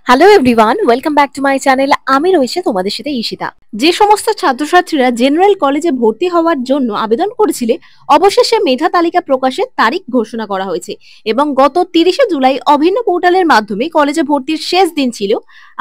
Hello everyone, welcome back to my channel. আমি রয়েছে তোমাদের সাথে ঈশিতা। যে সমস্ত ছাত্রছাত্রীরা জেনারেল কলেজে ভর্তি হওয়ার জন্য আবেদন করেছিলে, অবশেষে মেধা তালিকা প্রকাশের তারিখ ঘোষণা করা হয়েছে এবং গত 30শে জুলাই অভিন্ন পোর্টালের মাধ্যমে কলেজে ভর্তির শেষ দিন ছিল।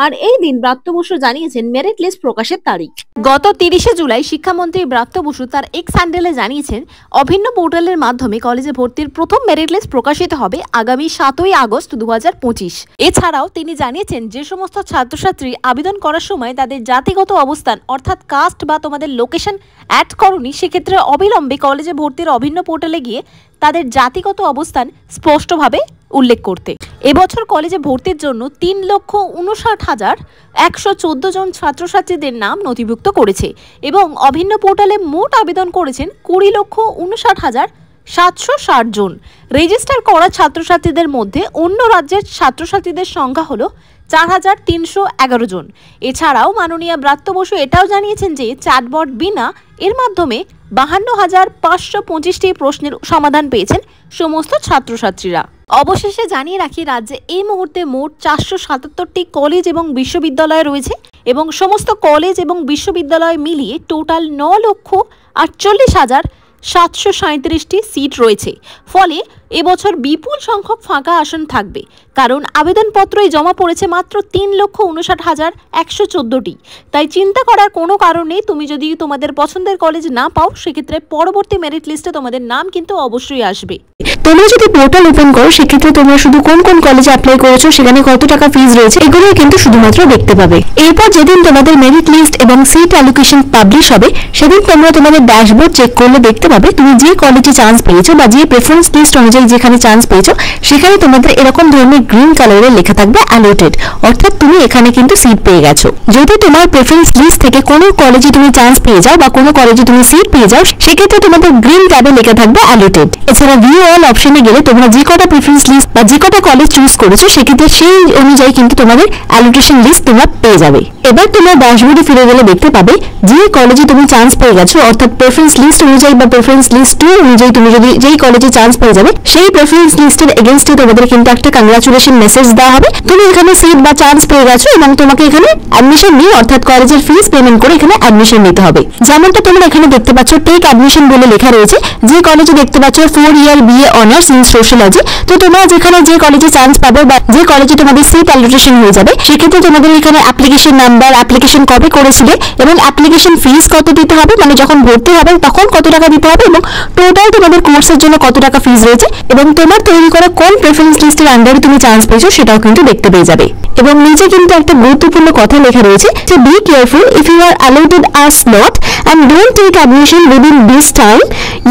আর এই দিন ব্রাত্য বসু জানিয়েছেন মেরিট লিস্ট প্রকাশের তারিখ। গত 30শে জুলাই শিক্ষামন্ত্রী ব্রাত্য বসু তার এক্স হ্যান্ডেলে জানিয়েছেন অভিন্ন পোর্টালের মাধ্যমে কলেজে ভর্তির প্রথম মেরিট লিস্ট প্রকাশিত হবে আগামী 7ই আগস্ট 2025। এছাড়াও তিনি জানিয়েছেন যে সমস্ত ছাত্রছাত্রী আবেদন করার সময় তাদের জাতিগত অবস্থান অর্থাৎ কাস্ট বা তোমাদের লোকেশন অ্যাড করনি, সেক্ষেত্রে অবিলম্বে কলেজে ভর্তির অভিন্ন পোর্টালে গিয়ে তাদের জাতিগত অবস্থান স্পষ্টভাবে উল্লেখ করতে। এবছর কলেজে ভর্তির জন্য 3,59,114 জন ছাত্রছাত্রীদের নাম নথিভুক্ত করেছে এবং অভিন্ন পোর্টালে মোট আবেদন করেছেন 20,59,760 জন। রেজিস্টার করা ছাত্রছাত্রীদের মধ্যে অন্য রাজ্যের ছাত্রছাত্রীদের সংখ্যা হলো 4,311 জন। এছাড়াও মাননীয় ব্রাত্য বসু এটাও জানিয়েছেন যে চ্যাটবট বিনা এর মাধ্যমে 52,525টি প্রশ্নের সমাধান পেয়েছেন সমস্ত ছাত্রছাত্রীরা। অবশেষে জানিয়ে রাখি, রাজ্যে এই মুহূর্তে মোট 477টি কলেজ এবং বিশ্ববিদ্যালয় রয়েছে এবং সমস্ত কলেজ এবং বিশ্ববিদ্যালয় মিলিয়ে টোটাল 9,48,737টি সিট রয়েছে। ফলে এবছর বিপুল সংখ্যক ফাঁকা আসন থাকবে, কারণ আবেদনপত্রই জমা পড়েছে মাত্র 3,59,114টি। তাই চিন্তা করার কোনো কারণ নেই। তুমি যদি তোমাদের পছন্দের কলেজ না পাও, সেক্ষেত্রে পরবর্তী মেরিট লিস্টে তোমাদের নাম কিন্তু অবশ্যই আসবে। তোমরা যদি পোর্টাল ওপেন করো, সেক্ষেত্রে তোমরা শুধু কোন কোন কলেজে অ্যাপ্লাই করেছো, সেখানে কত টাকা ফিস রয়েছে, এগুলোই কিন্তু শুধুমাত্র দেখতে পাবে। এরপর যেদিন তোমাদের মেরিট লিস্ট এবং সিট অ্যালোকেশন পাবলিশ হবে, সেদিন তোমরা তোমাদের ড্যাশবোর্ড চেক করলে দেখতে পাবে তুমি যে কলেজে চান্স পেয়েছো বা যে প্রেফারেন্স লিস্ট অনুযায়ী যেখানে চান্স পেয়েছো, সেখানে তোমাদের এরকম ধরনের গ্রিন কালারে লেখা থাকবে অ্যালোটেড, অর্থাৎ তুমি এখানে কিন্তু সিট পেয়ে গেছো। যদি তোমার প্রেফারেন্স লিস্ট থেকে কোনো কলেজে তুমি চান্স পেয়ে যাও বা কোনো কলেজে তুমি সিট পেয়ে যাও, সেক্ষেত্রে তোমাদের গ্রিন ট্যাবে লেখা থাকবে অ্যালোটেড। এছাড়া ভিউ অল অপশনে গেলে তোমরা যে কটা প্রেফারেন্স লিস্ট বা যে কটা কলেজ চুজ করেছো, সেক্ষেত্রে সেই অনুযায়ী কিন্তু তোমাদের অ্যালোটেশন লিস্ট তোমরা পেয়ে যাবে। এবার তোমরা ড্যাশবোর্ডে ফিরে গেলে দেখতে পাবে যে কলেজে তুমি চান্স পেয়ে গেছো, অর্থাৎ প্রেফারেন্স লিস্ট অনুযায়ী বা প্রেফারেন্স লিস্ট 2 অনুযায়ী তুমি যদি যেই কলেজে চান্স পেয়ে যাবে, সেই প্রেফারেন্স লিস্টের এগেইনস্টে তোমাদের কিন্তু একটা কংগ্রাচুলেশন মেসেজ দেওয়া হবে। তুমি এখানে সিট বা চান্স পেয়ে গেছো এবং তোমাকে এখানে অ্যাডমিশন নিয়ে অর্থাৎ কলেজের ফিস পেমেন্ট করে এখানে অ্যাডমিশন নিতে হবে। যেমনটা তোমরা এখানে দেখতে পাচ্ছ টেক অ্যাডমিশন বলে লেখা রয়েছে। যে কলেজে দেখতে পাচ্ছ 4 ইয়ার বিএ অনার্স ইন সোশ্যোলজি, তো তোমরা যেখানে যে কলেজে চান্স পাবে বা যে কলেজে তোমাদের সিট অ্যালোকেশন হয়ে যাবে, সেক্ষেত্রে তোমাদের এখানে অ্যাপ্লিকেশন নাম্বার, অ্যাপ্লিকেশন কবে করেছিলে এবং অ্যাপ্লিকেশন ফিস কত দিতে হবে, মানে যখন ভর্তি হবে তখন কত টাকা দিতে হবে এবং টোটাল তোমাদের কোর্সের জন্য কত টাকা ফিস রয়েছে এবং তোমার তৈরি করা কোন প্রেফারেন্স লিস্টের আন্ডারে তুমি চান্স পেয়েছো, সেটাও কিন্তু দেখতে পেয়ে যাবে। এবং নিচে কিন্তু একটা গুরুত্বপূর্ণ কথা লেখা রয়েছে যে be careful, if you are allotted a slot and don't take admission within this time,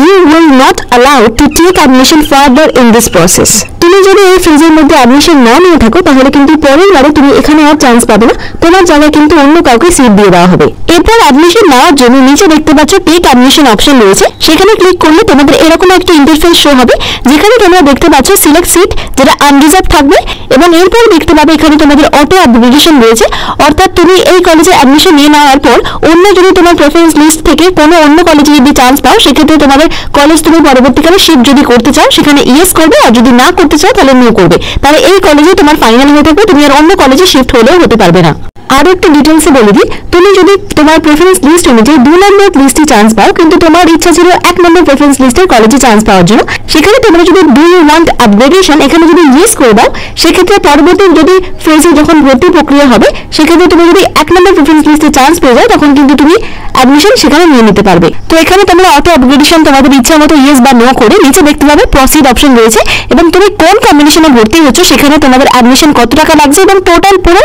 you will not allowed to take admission further in this process. তুমি যদি এই ফেজের মধ্যে অ্যাডমিশন না নিয়ে থাকো, তাহলে কিন্তু পরের বারে তুমি এখানে আর চান্স পাবে না, তোমার জায়গায় কিন্তু অন্য কাউকে সিট দিয়ে দেওয়া হবে। এরপর অ্যাডমিশন নেওয়ার জন্য নিচে দেখতে পাচ্ছ টেক অ্যাডমিশন অপশন রয়েছে, সেখানে ক্লিক করলে তোমাদের এরকম একটা ইন্টারফেস শো হবে, যেখানে তোমরা দেখতে পাচ্ছ সিলেক্ট সিট, যেটা আনরিজার্ভ থাকবে এবং এরপর দেখতে পাবে এখানে তোমাদের অটো আপগ্রেডেশন রয়েছে, অর্থাৎ তুমি এই কলেজে অ্যাডমিশন নিয়ে নেওয়ার পর অন্য যদি তোমার প্রেফারেন্স লিস্ট থেকে কোনো অন্য কলেজে যদি চান্স পাও, সেক্ষেত্রে তোমাদের কলেজ তুমি পরবর্তীকালে শিফট যদি করতে চাও, সেখানে ইয়েস করবে, আর যদি না করতে চাও তাহলে নো করবে। তাহলে এই কলেজে তোমার ফাইনাল হয়ে থাকবে, তুমি আর অন্য কলেজে শিফট হলেও হতে পারবে না। আরো একটু ডিটেলসে বলে দিই, তুমি যদি তোমার প্রেফারেন্স লিস্ট অনুযায়ী 2 নম্বর লিস্টে চান্স পাও, কিন্তু তোমার ইচ্ছা ছিল 1 নম্বর প্রেফারেন্স লিস্টের কলেজে চান্স পাওয়ার জন্য, সেখানে তোমরা যদি ডু ইউ ওয়ান্ট আপগ্রেডেশন এখানে যদি ইয়েস করে দাও, সেক্ষেত্রে পরবর্তী যদি ফেজে যখন ভর্তি প্রক্রিয়া হবে, সেক্ষেত্রে তুমি যদি 1 নম্বর প্রেফারেন্স লিস্টে চান্স পেয়ে যাও, তখন কিন্তু তুমি অ্যাডমিশন সেখানে নিয়ে নিতে পারবে। তো এখানে তোমরা অটো আপগ্রেডেশন তোমাদের ইচ্ছা মতো ইয়েস বা নো করে নিচে দেখতে পাবে প্রসিড অপশন রয়েছে এবং তুমি কোন কম্বিনেশনে ভর্তি হচ্ছ, সেখানে তোমাদের অ্যাডমিশন কত টাকা লাগছে এবং টোটাল পুরো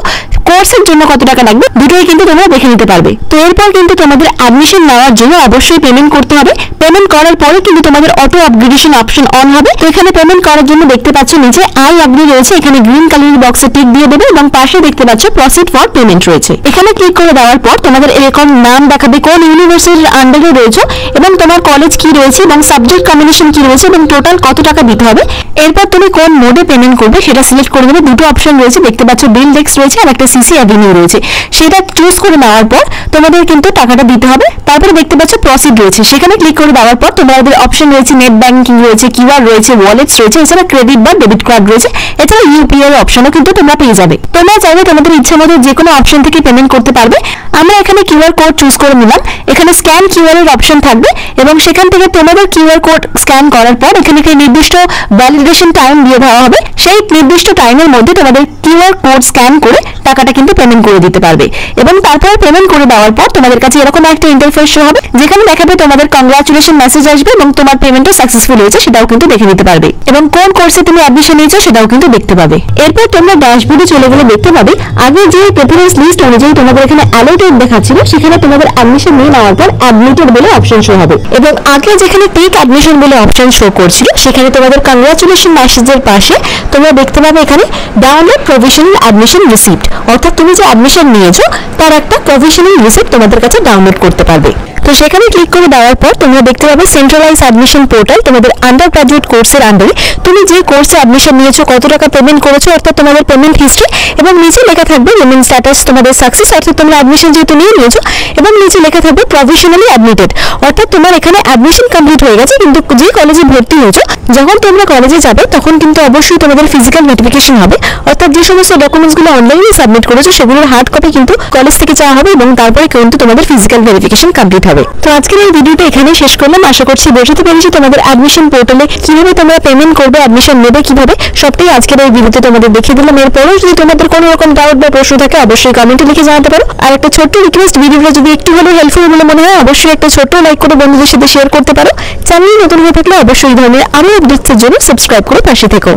কোর্সের জন্য কত টাকা লাগবে, দুটোই কিন্তু তোমরা দেখে নিতে পারবে। তো এরপর কিন্তু তোমাদের অ্যাডমিশন নেওয়ার জন্য অবশ্যই পেমেন্ট করতে হবে। পেমেন্ট করার পরে কিন্তু তোমাদের অটো আপগ্রেডেশন অপশন অন হবে। তো এখানে পেমেন্ট করার জন্য দেখতে পাচ্ছ নিচে আই অ্যাগ্রি রয়েছে, এখানে গ্রিন কালারের বক্সে টিক দিয়ে দেবে এবং পাশে দেখতে পাচ্ছ প্রসিড ফর পেমেন্ট রয়েছে। এখানে ক্লিক করে দেওয়ার পর তোমাদের এরকম নাম দেখাবে, কোন ইউনিভার্সিটির আন্ডারে রয়েছে এবং তোমার কলেজ কি রয়েছে এবং সাবজেক্ট কম্বিনেশন কি রয়েছে এবং টোটাল কত টাকা দিতে হবে। এরপর তুমি কোন মোডে পেমেন্ট করবে সেটা সিলেক্ট করে দেবে। দুটো অপশন রয়েছে, দেখতে পাচ্ছ বিল ডেস্ক রয়েছে আর একটা এজেন্সি অ্যাভিনিউ রয়েছে, সেটা চুজ করে নেওয়ার পর তোমাদের কিন্তু টাকাটা দিতে হবে। তারপরে দেখতে পাচ্ছ প্রসিড রয়েছে, সেখানে ক্লিক করে দেওয়ার পর তোমাদের অপশন রয়েছে নেট ব্যাংকিং রয়েছে, কিউআর রয়েছে, ওয়ালেটস রয়েছে, এছাড়া ক্রেডিট বা ডেবিট কার্ড রয়েছে, এছাড়া ইউপিআই অপশনও কিন্তু তোমরা পেয়ে যাবে। তোমরা চাইলে তোমাদের ইচ্ছা মতো যে কোনো অপশন থেকে পেমেন্ট করতে পারবে। আমরা এখানে কিউআর কোড চুজ করে নিলাম, এখানে স্ক্যান কিউআর এর অপশন থাকবে এবং সেখান থেকে তোমাদের কিউআর কোড স্ক্যান করার পর এখানে একটি নির্দিষ্ট ভ্যালিডেশন টাইম দিয়ে দেওয়া হবে। সেই নির্দিষ্ট টাইমের মধ্যে তোমাদের কিউআর কোড স্ক্যান করে টাকাটা কিন্তু পেমেন্ট করে দিতে পারবে এবং তারপর পেমেন্ট করে দেওয়ার পর তোমাদের কাছে এরকম একটা ইন্টারফেস শো হবে, যেখানে দেখাবে তোমাদের কংগ্রাচুলেশন মেসেজ আসবে এবং তোমার পেমেন্টও সাকসেসফুল হয়েছে সেটাও কিন্তু দেখে নিতে পারবে এবং কোন কোর্সে তুমি অ্যাডমিশন নিয়েছো সেটাও কিন্তু দেখতে পাবে। এরপর তোমরা ড্যাশবোর্ডে চলে গেলে দেখতে পাবে আগে যে প্রেফারেন্স লিস্ট অনুযায়ী তোমাদের এখানে অ্যালোটেড দেখাচ্ছিল, সেখানে তোমাদের অ্যাডমিশন নিয়ে নেওয়ার পর অ্যাডমিটেড বলে অপশন শো হবে এবং আগে যেখানে টেক অ্যাডমিশন বলে অপশন শো করছিল সেখানে তোমাদের কংগ্রাচুলেশন মেসেজের পাশে তোমরা দেখতে পাবে এখানে ডাউনলোড প্রভিশনাল অ্যাডমিশন রিসিপ্ট, অর্থাৎ তুমি যে অ্যাডমিশন নিয়েছো তার একটা প্রভিশনাল রিসিপ্ট তোমাদের কাছে ডাউনলোড করতে পারবে। তো সেখানে ক্লিক করে দেওয়ার পর তোমরা দেখতে পাবে সেন্ট্রালাইজ অ্যাডমিশন পোর্টাল, তোমাদের আন্ডার গ্রাজুয়েট কোর্সের আন্ডারে তুমি যে কোর্সে অ্যাডমিশন নিয়েছো, কত টাকা পেমেন্ট করেছো, অর্থাৎ তোমাদের পেমেন্ট হিস্ট্রি, এবং নিচে লেখা থাকবে পেমেন্ট স্ট্যাটাস তোমাদের সাকসেস, অর্থাৎ তোমরা অ্যাডমিশন যেহেতু নিয়ে নিয়েছো, এবং নিচে লেখা থাকবে প্রভিশনালি অ্যাডমিটেড, অর্থাৎ তোমার এখানে অ্যাডমিশন কমপ্লিট হয়ে গেছে, কিন্তু যে কলেজে ভর্তি হয়েছো যখন তোমরা কলেজে যাবে তখন কিন্তু অবশ্যই তোমাদের ফিজিক্যাল ভেরিফিকেশন হবে, অর্থাৎ যে সমস্ত ডকুমেন্টসগুলো অনলাইনে সাবমিট করেছো সেগুলোর হার্ড কপি কিন্তু কলেজ থেকে চাওয়া হবে এবং তারপরে কিন্তু তোমাদের ফিজিক্যাল ভেরিফিকেশন কমপ্লিট হবে। তো আজকের এই ভিডিওটা এখানেই শেষ করলাম, আশা করছি বোঝাতে পেরেছি তোমাদের অ্যাডমিশন পোর্টালে কিভাবে তোমরা পেমেন্ট করবে, অ্যাডমিশন নেবে কিভাবে, সবটাই আজকের এই ভিডিওতে তোমাদের দেখিয়ে দিলাম। এরপরেও যদি তোমাদের কোনো রকম ডাউট বা প্রশ্ন থাকে অবশ্যই কমেন্টে লিখে জানাতে পারো। আর একটা ছোট্ট রিকোয়েস্ট, ভিডিওটা যদি একটু হলেও হেল্পফুল বলে মনে হয় অবশ্যই একটা ছোট্ট লাইক করে বন্ধুদের সাথে শেয়ার করতে পারো। চ্যানেলে নতুন হয়ে থাকলে অবশ্যই এই ধরনের আরো আপডেটসের জন্য সাবস্ক্রাইব করে পাশে থেকো।